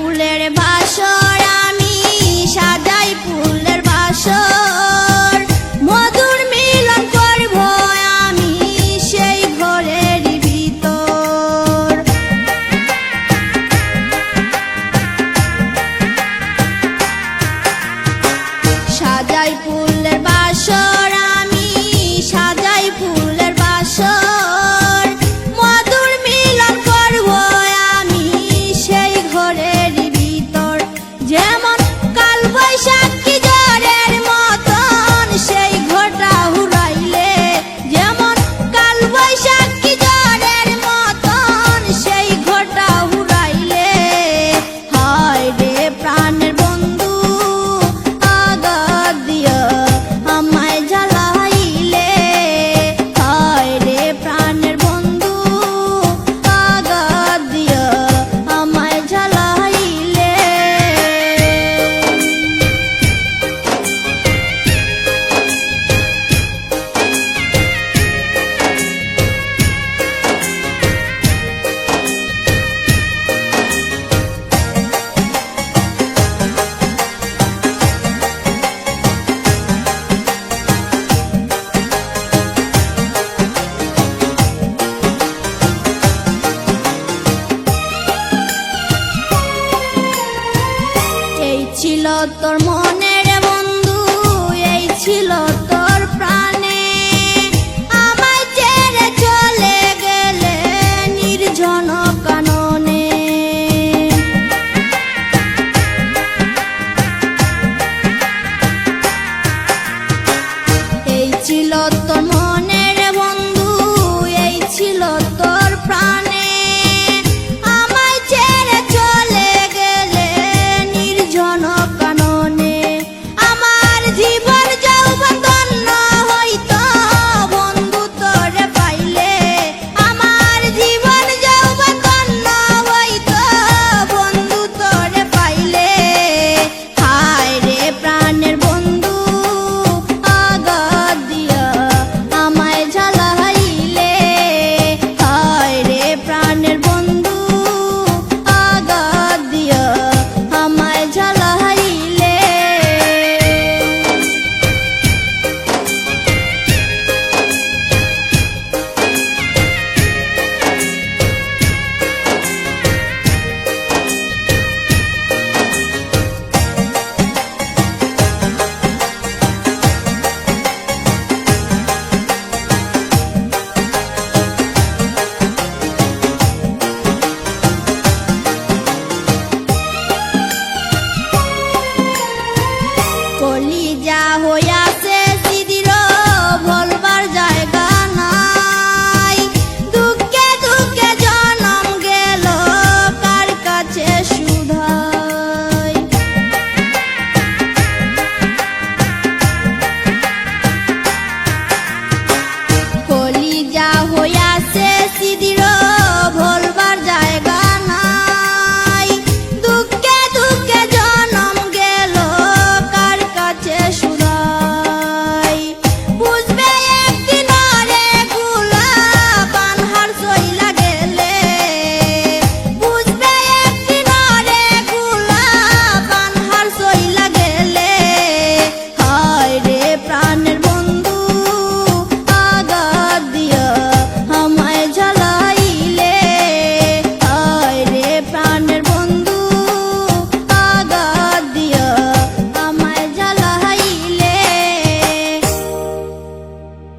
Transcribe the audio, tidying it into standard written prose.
ফুলের বাসর আমি সাজাই ফুলের বাসর মধুর মিলন করব আমি সেই ঘরের ভিতর সাজাই ফুলের বাসর আমি সাজাই ফুলের বাসর মধুর মিলন করব আমি সেই ঘরের ভিতর যেমন কাল বৈশাখী ঝড়ের মতন সেই ঘটা হুড়াইলে যেমন কাল বৈশাখী ঝড়ের মতন সেই ঘটা হুড়াইলে হায় রে প্রাণের বন্ধু আঘাত দিও আমায় জ্বালাইলে হায় রে প্রাণের বন্ধু আঘাত দিও আমায় জ্বালাইলে এই ছিল তোর মনের বন্ধু এই ছিল